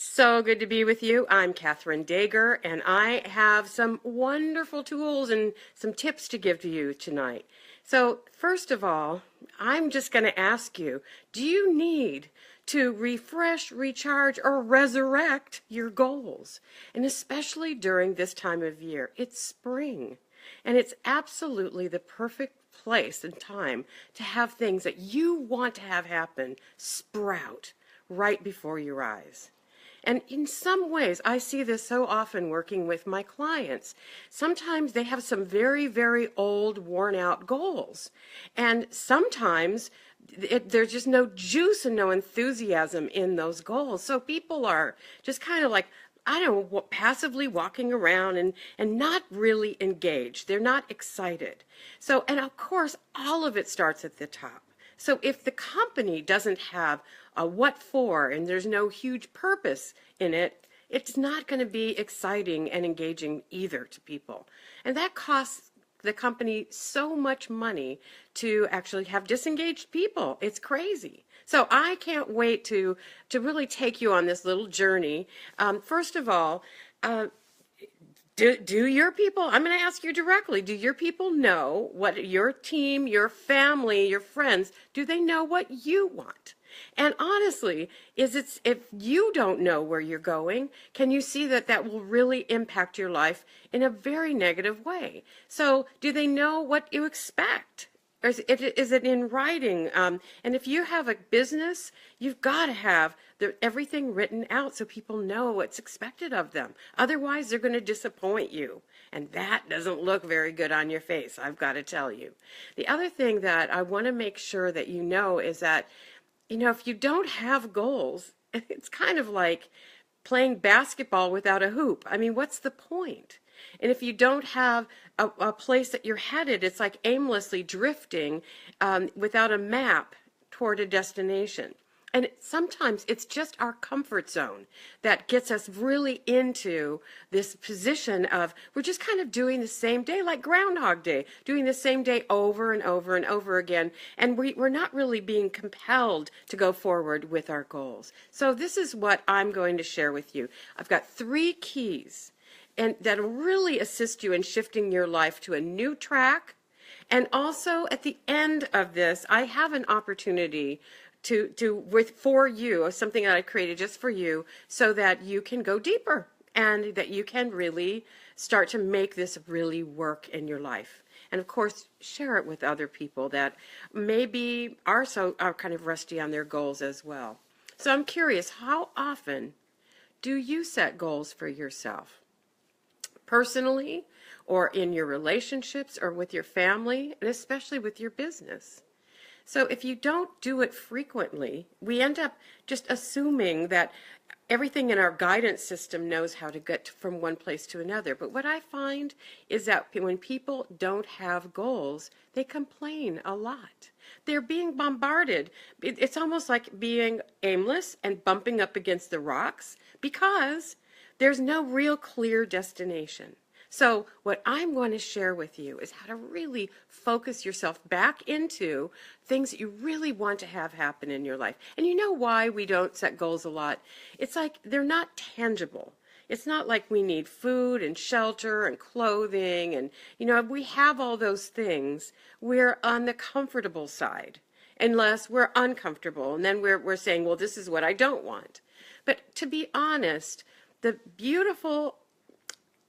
So good to be with you. I'm Catherine Dager, and I have some wonderful tools and some tips to give to you tonight. So, first of all, I'm just going to ask you, do you need to refresh, recharge, or resurrect your goals? And especially during this time of year. It's spring, and it's absolutely the perfect place and time to have things that you want to have happen sprout right before your eyes. And in some ways, I see this so often working with my clients. Sometimes they have some very, very old, worn out goals. And sometimes there's just no juice and no enthusiasm in those goals. So people are just kind of like, I don't know, passively walking around and not really engaged. They're not excited. So, and of course, all of it starts at the top. So if the company doesn't have a what for and there's no huge purpose in it, it's not going to be exciting and engaging either to people. And that costs the company so much money to actually have disengaged people. It's crazy. So I can't wait to really take you on this little journey. First of all, do your people, I'm going to ask you directly, do your people know what your team, your family, your friends, do they know what you want? And honestly, if you don't know where you're going, can you see that that will really impact your life in a very negative way? So do they know what you expect? Or is it in writing? And if you have a business, you've got to have everything written out so people know what's expected of them. Otherwise, they're going to disappoint you. And that doesn't look very good on your face, I've got to tell you. The other thing that I want to make sure that you know is that, if you don't have goals, it's kind of like playing basketball without a hoop. I mean, what's the point? And if you don't have a place that you're headed, it's like aimlessly drifting without a map toward a destination. And sometimes it's just our comfort zone that gets us really into this position of we're just kind of doing the same day, like Groundhog Day, doing the same day over and over and over again. And we're not really being compelled to go forward with our goals. So this is what I'm going to share with you. I've got 3 keys and that'll really assist you in shifting your life to a new track. And also at the end of this, I have an opportunity for you, something that I created just for you, so that you can go deeper and that you can really start to make this really work in your life. And of course, share it with other people that maybe are kind of rusty on their goals as well. So I'm curious, how often do you set goals for yourself? Personally, or in your relationships, or with your family, and especially with your business. So if you don't do it frequently, we end up just assuming that everything in our guidance system knows how to get from one place to another. But what I find is that when people don't have goals, they complain a lot. They're being bombarded. It's almost like being aimless and bumping up against the rocks because there's no real clear destination. So what I'm going to share with you is how to really focus yourself back into things that you really want to have happen in your life. And you know why we don't set goals a lot? It's like they're not tangible. It's not like we need food and shelter and clothing and, we have all those things. We're on the comfortable side unless we're uncomfortable. And then we're saying, well, this is what I don't want. But to be honest, the beautiful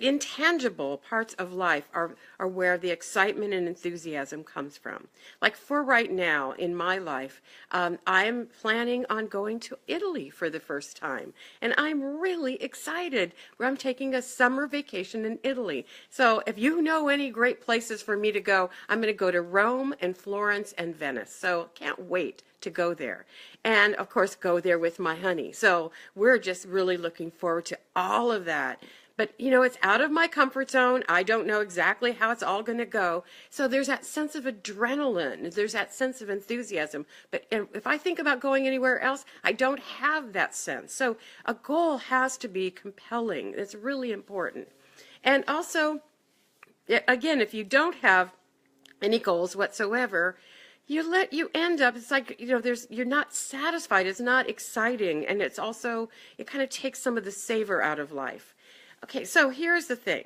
intangible parts of life are where the excitement and enthusiasm comes from. Like for right now in my life, I'm planning on going to Italy for the first time. And I'm really excited. I'm taking a summer vacation in Italy. So if you know any great places for me to go, I'm going to go to Rome and Florence and Venice. So can't wait to go there. And of course, go there with my honey. So we're just really looking forward to all of that. But, it's out of my comfort zone. I don't know exactly how it's all going to go. So there's that sense of adrenaline. There's that sense of enthusiasm. But if I think about going anywhere else, I don't have that sense. So a goal has to be compelling. It's really important. And also, again, if you don't have any goals whatsoever, you end up, it's like, you're not satisfied, it's not exciting, and it's also, it kind of takes some of the savor out of life. Okay, so here's the thing.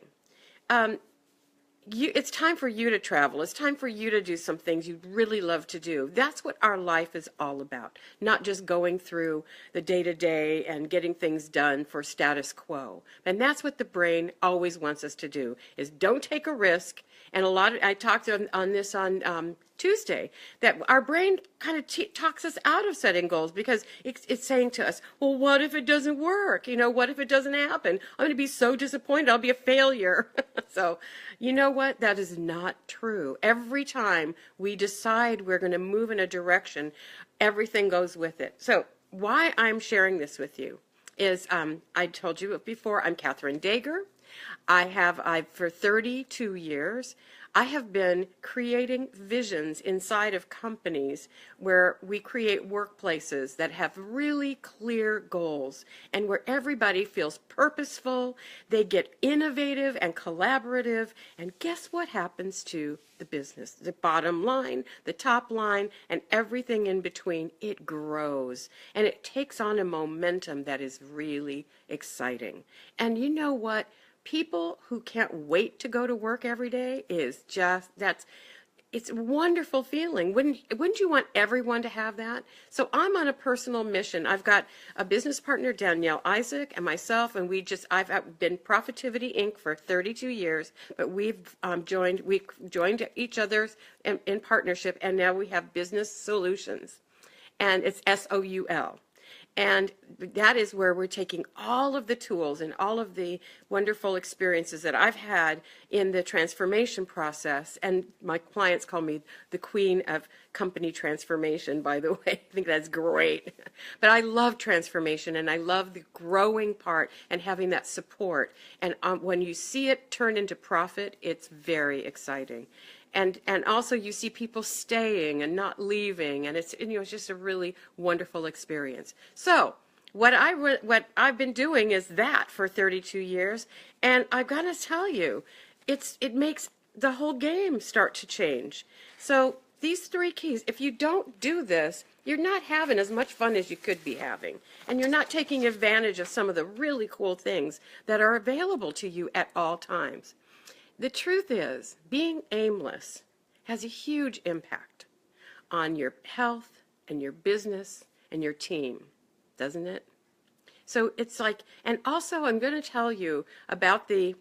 It's time for you to travel. It's time for you to do some things you'd really love to do. That's what our life is all about, not just going through the day-to-day and getting things done for status quo. And that's what the brain always wants us to do, is don't take a risk. And I talked on this on Tuesday, that our brain kind of talks us out of setting goals because it's saying to us, well, what if it doesn't work? What if it doesn't happen? I'm going to be so disappointed. I'll be a failure. So, you know what? That is not true. Every time we decide we're going to move in a direction, everything goes with it. So why I'm sharing this with you is, I told you before, I'm Catherine Dager. I've for 32 years, I have been creating visions inside of companies where we create workplaces that have really clear goals and where everybody feels purposeful, they get innovative and collaborative, and guess what happens to the business? The bottom line, the top line, and everything in between, it grows and it takes on a momentum that is really exciting. And you know what? People who can't wait to go to work every day it's a wonderful feeling. Wouldn't you want everyone to have that? So I'm on a personal mission. I've got a business partner, Danielle Isaac, and myself, and I've been Profitivity Inc. for 32 years, but we've joined each other in partnership, and now we have Business Solutions, and it's SOUL. And that is where we're taking all of the tools and all of the wonderful experiences that I've had in the transformation process. And my clients call me the queen of company transformation, by the way. I think that's great. But I love transformation, and I love the growing part and having that support. And when you see it turn into profit, it's very exciting. And also you see people staying and not leaving, and it's just a really wonderful experience. So what I've been doing is that for 32 years, and I've got to tell you, it makes the whole game start to change. So these 3 keys, if you don't do this, you're not having as much fun as you could be having, and you're not taking advantage of some of the really cool things that are available to you at all times. The truth is, being aimless has a huge impact on your health and your business and your team, doesn't it? So it's like, and also I'm going to tell you about the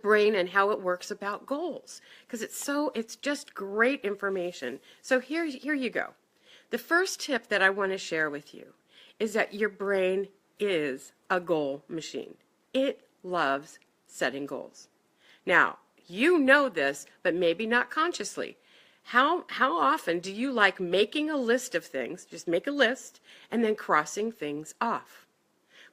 brain and how it works about goals, because it's just great information. So here you go. The first tip that I want to share with you is that your brain is a goal machine. It loves setting goals. Now, you know this, but maybe not consciously. How often do you like making a list of things, just make a list, and then crossing things off?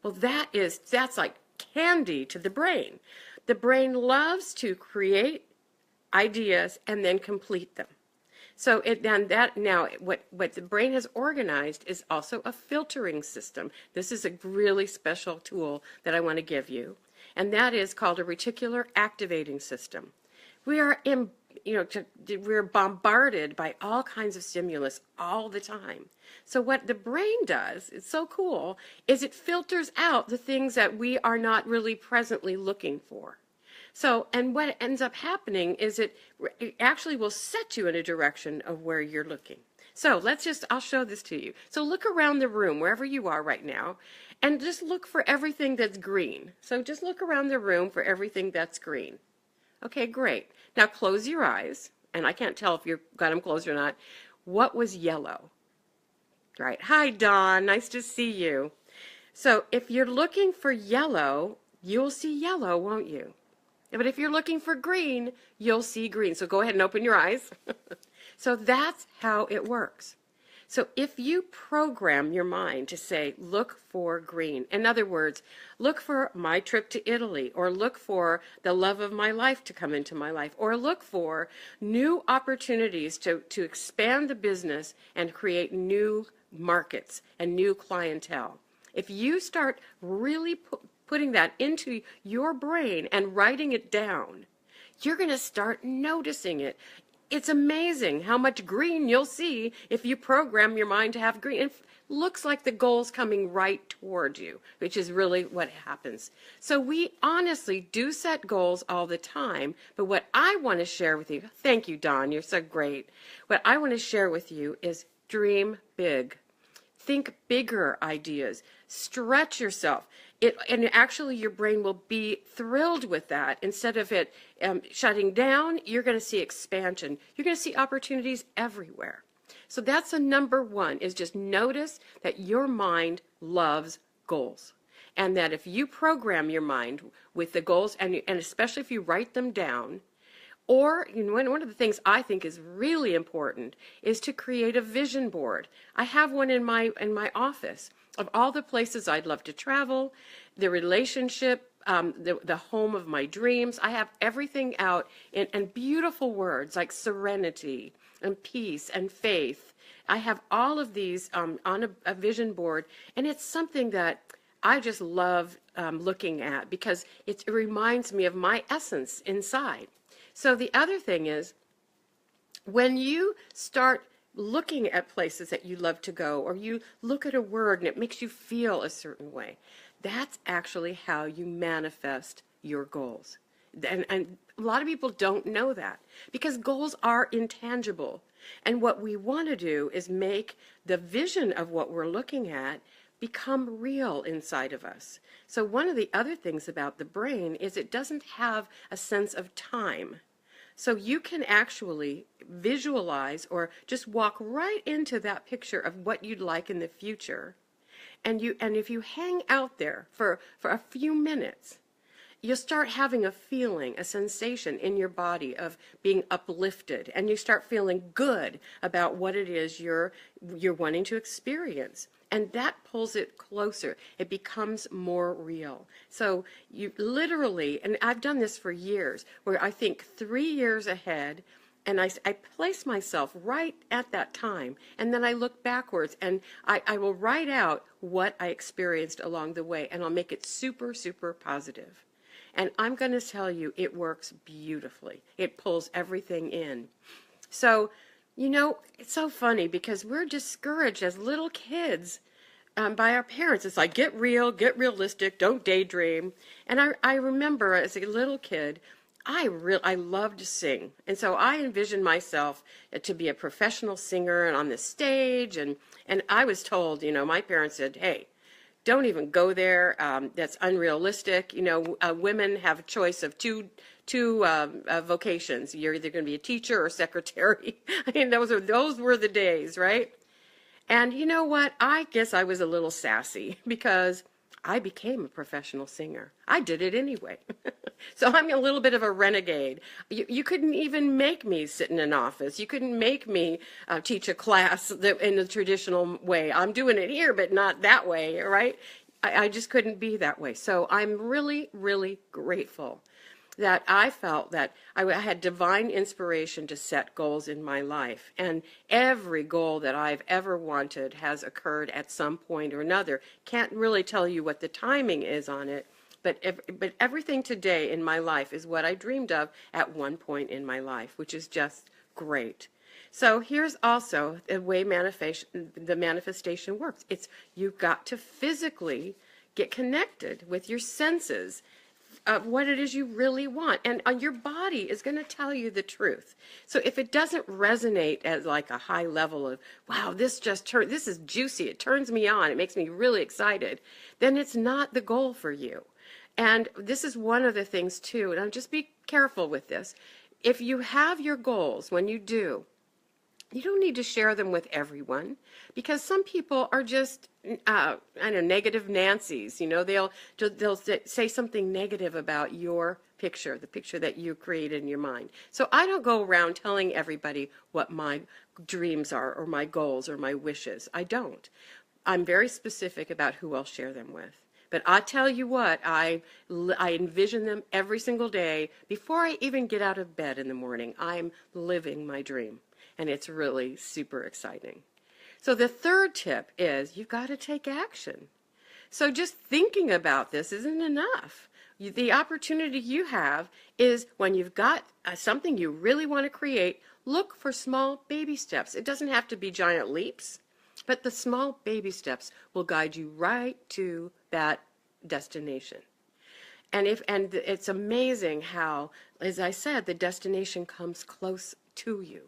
Well, that's like candy to the brain. The brain loves to create ideas and then complete them. So what the brain has organized is also a filtering system. This is a really special tool that I want to give you. And that is called a reticular activating system. We're bombarded by all kinds of stimulus all the time. So what the brain does, it's so cool, is it filters out the things that we are not really presently looking for. So, and what ends up happening is it actually will set you in a direction of where you're looking. So I'll show this to you. So look around the room, wherever you are right now, and just look for everything that's green. So just look around the room for everything that's green. Okay, great. Now close your eyes, and I can't tell if you've got them closed or not. What was yellow? Right. Hi, Dawn. Nice to see you. So if you're looking for yellow, you'll see yellow, won't you? But if you're looking for green, you'll see green. So go ahead and open your eyes. So that's how it works. So if you program your mind to say, look for green, in other words, look for my trip to Italy, or look for the love of my life to come into my life, or look for new opportunities to expand the business and create new markets and new clientele. If you start really putting that into your brain and writing it down, you're going to start noticing it It's amazing how much green you'll see if you program your mind to have green. It looks like the goal's coming right toward you, which is really what happens. So we honestly do set goals all the time, but what I want to share with you, thank you, Dawn, you're so great. What I want to share with you is dream big. Think bigger ideas. Stretch yourself. And actually your brain will be thrilled with that. Instead of it shutting down, you're going to see expansion. You're going to see opportunities everywhere. So that's the number one, is just notice that your mind loves goals. And that if you program your mind with the goals, and especially if you write them down, or one of the things I think is really important is to create a vision board. I have one in my office of all the places I'd love to travel, the relationship, the home of my dreams. I have everything out in beautiful words like serenity and peace and faith. I have all of these on a vision board, and it's something that I just love looking at because it reminds me of my essence inside. So the other thing is, when you start looking at places that you love to go, or you look at a word and it makes you feel a certain way, that's actually how you manifest your goals. And a lot of people don't know that because goals are intangible. And what we want to do is make the vision of what we're looking at become real inside of us. So one of the other things about the brain is it doesn't have a sense of time. So you can actually visualize or just walk right into that picture of what you'd like in the future. And if you hang out there for a few minutes, you'll start having a feeling, a sensation in your body of being uplifted, and you start feeling good about what it is you're wanting to experience. And that pulls it closer. It becomes more real. So you literally, and I've done this for years, where I think 3 years ahead, and I place myself right at that time, and then I look backwards, and I will write out what I experienced along the way, and I'll make it super, super positive. And I'm going to tell you, it works beautifully. It pulls everything in. So, it's so funny because we're discouraged as little kids by our parents. It's like, get real, get realistic, don't daydream. And I remember as a little kid, I loved to sing. And so I envisioned myself to be a professional singer and on the stage. And I was told, my parents said, hey, don't even go there. That's unrealistic. Women have a choice of two vocations. You're either going to be a teacher or secretary. I mean, those were the days, right? And you know what? I guess I was a little sassy because I became a professional singer. I did it anyway. So I'm a little bit of a renegade. You couldn't even make me sit in an office. You couldn't make me teach a class in the traditional way. I'm doing it here, but not that way, right? I just couldn't be that way. So I'm really, really grateful that I felt that I had divine inspiration to set goals in my life. And every goal that I've ever wanted has occurred at some point or another. Can't really tell you what the timing is on it, but everything today in my life is what I dreamed of at one point in my life, which is just great. So here's also the way the manifestation works. It's you've got to physically get connected with your senses of what it is you really want, and your body is going to tell you the truth. So if it doesn't resonate at like a high level of, wow, this is juicy, it turns me on, it makes me really excited, then it's not the goal for you. And this is one of the things too, and just be careful with this. If you have your goals, when you do, you don't need to share them with everyone, because some people are just, negative Nancy's. They'll say something negative about your picture, the picture that you created in your mind. So I don't go around telling everybody what my dreams are or my goals or my wishes. I don't. I'm very specific about who I'll share them with. But I tell you what, I envision them every single day. Before I even get out of bed in the morning, I'm living my dream. And it's really super exciting. So the third tip is you've got to take action. So just thinking about this isn't enough. The opportunity you have is when you've got something you really want to create, look for small baby steps. It doesn't have to be giant leaps, but the small baby steps will guide you right to that destination. And it's amazing how, as I said, the destination comes close to you.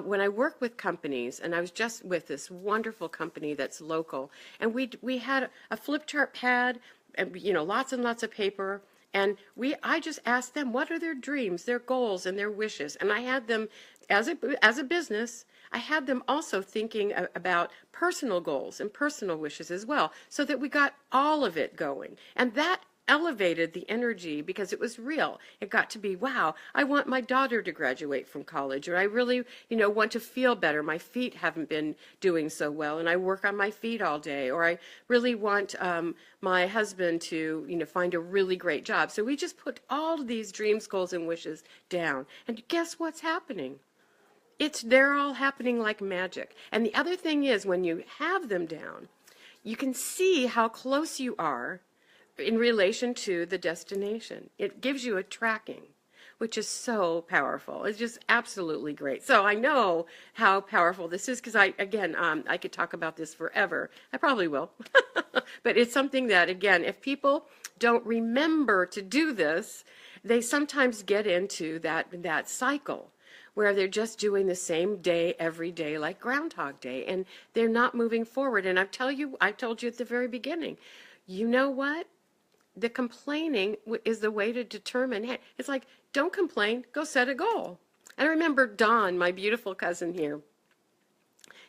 When I work with companies, and I was just with this wonderful company that's local, and we had a flip chart pad, and, lots and lots of paper, and I just asked them what are their dreams, their goals, and their wishes, and I had them as a business. I had them also thinking about personal goals and personal wishes as well, so that we got all of it going, and that elevated the energy because it was real. It got to be, wow, I want my daughter to graduate from college, or I really, want to feel better. My feet haven't been doing so well, and I work on my feet all day, or I really want my husband to, find a really great job. So we just put all of these dreams, goals, and wishes down, and guess what's happening? They're all happening like magic. And the other thing is, when you have them down, you can see how close you are in relation to the destination. It gives you a tracking, which is so powerful. It's just absolutely great. So I know how powerful this is because I could talk about this forever. I probably will. But it's something that, again, if people don't remember to do this, they sometimes get into that cycle where they're just doing the same day every day like Groundhog Day, and they're not moving forward. And I told you at the very beginning, you know what? The complaining is the way to determine. Hey, it's like, don't complain, go set a goal. And I remember Don, my beautiful cousin here,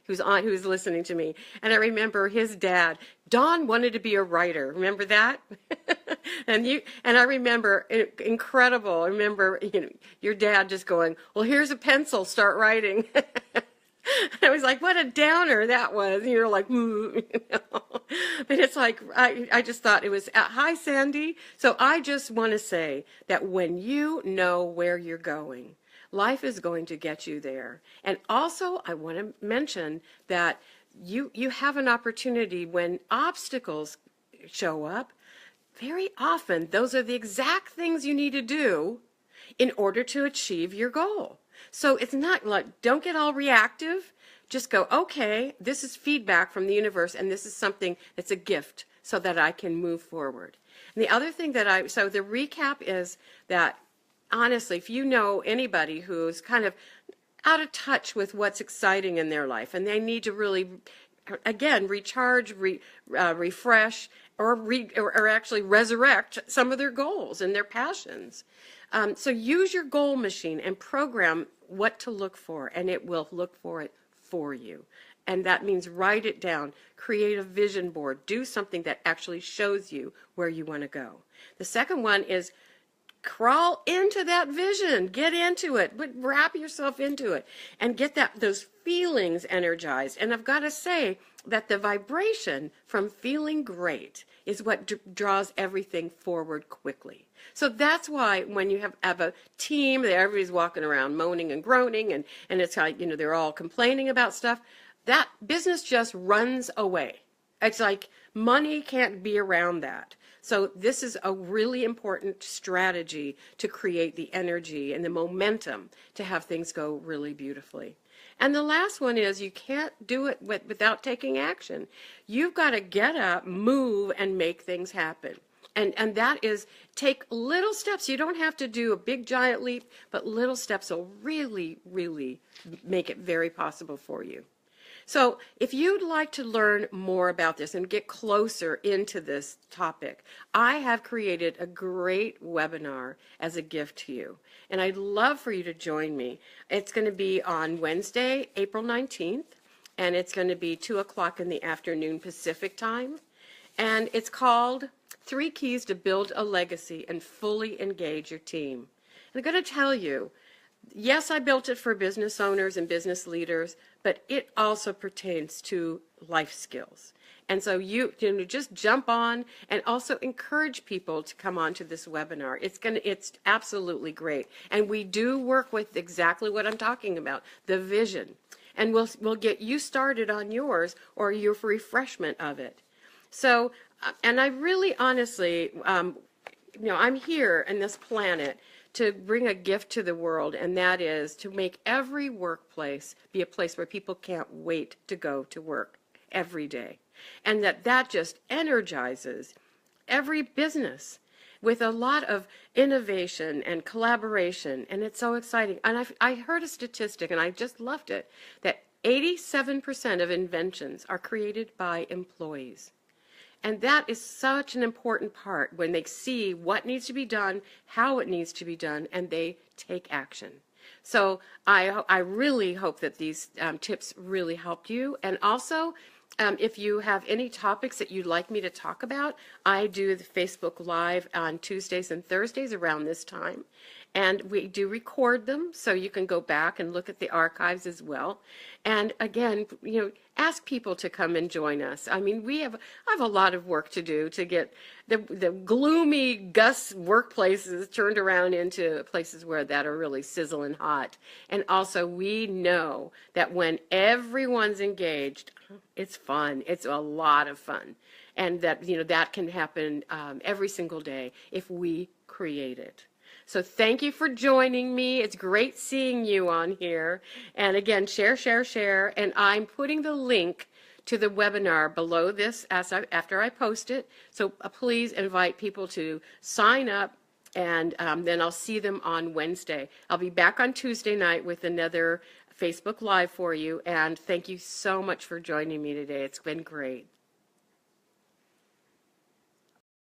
who's listening to me, and I remember his dad. Don wanted to be a writer. Remember that? and I remember incredible. I remember your dad just going, "Well, here's a pencil, start writing." I was like, what a downer that was. You're like, But it's like, I just thought it was, hi, Sandy. So I just want to say that when you know where you're going, life is going to get you there. And also, I want to mention that you have an opportunity when obstacles show up. Very often, those are the exact things you need to do in order to achieve your goal. So it's not like, don't get all reactive. Just go, okay, this is feedback from the universe, and this is something that's a gift so that I can move forward. And the other thing so the recap is that, honestly, if you know anybody who's kind of out of touch with what's exciting in their life, and they need to really, again, recharge, refresh, or actually resurrect some of their goals and their passions. So use your goal machine and program what to look for, and it will look for it for you. And that means write it down, create a vision board, do something that actually shows you where you want to go. The second one is crawl into that vision, get into it, but wrap yourself into it and get those feelings energized. And I've got to say that the vibration from feeling great is what draws everything forward quickly. So that's why when you have a team that everybody's walking around moaning and groaning and it's like, they're all complaining about stuff, that business just runs away. It's like money can't be around that. So this is a really important strategy to create the energy and the momentum to have things go really beautifully. And the last one is you can't do it without taking action. You've got to get up, move, and make things happen. And that is take little steps. You don't have to do a big giant leap, but little steps will really, really make it very possible for you. So if you'd like to learn more about this and get closer into this topic, I have created a great webinar as a gift to you. And I'd love for you to join me. It's going to be on Wednesday, April 19th, and it's going to be 2 o'clock in the afternoon Pacific time. And it's called 3 Keys to Build a Legacy and Fully Engage Your Team. And I'm going to tell you, yes, I built it for business owners and business leaders, but it also pertains to life skills. And so you just jump on and also encourage people to come on to this webinar. It's absolutely great. And we do work with exactly what I'm talking about, the vision. And we'll get you started on yours or your refreshment of it. So, and I really honestly, I'm here in this planet to bring a gift to the world, and that is to make every workplace be a place where people can't wait to go to work every day. And that just energizes every business with a lot of innovation and collaboration, and it's so exciting. And I heard a statistic, and I just loved it, that 87% of inventions are created by employees. And that is such an important part when they see what needs to be done, how it needs to be done, and they take action. So I really hope that these tips really helped you. And also, if you have any topics that you'd like me to talk about, I do the Facebook Live on Tuesdays and Thursdays around this time. And we do record them, so you can go back and look at the archives as well. And again, ask people to come and join us. I mean, I have a lot of work to do to get the gloomy Gus workplaces turned around into places that are really sizzling hot. And also, we know that when everyone's engaged, it's fun. It's a lot of fun. And that can happen every single day if we create it. So thank you for joining me. It's great seeing you on here. And again, share, share, share. And I'm putting the link to the webinar below this after I post it. So please invite people to sign up, and then I'll see them on Wednesday. I'll be back on Tuesday night with another Facebook Live for you. And thank you so much for joining me today. It's been great.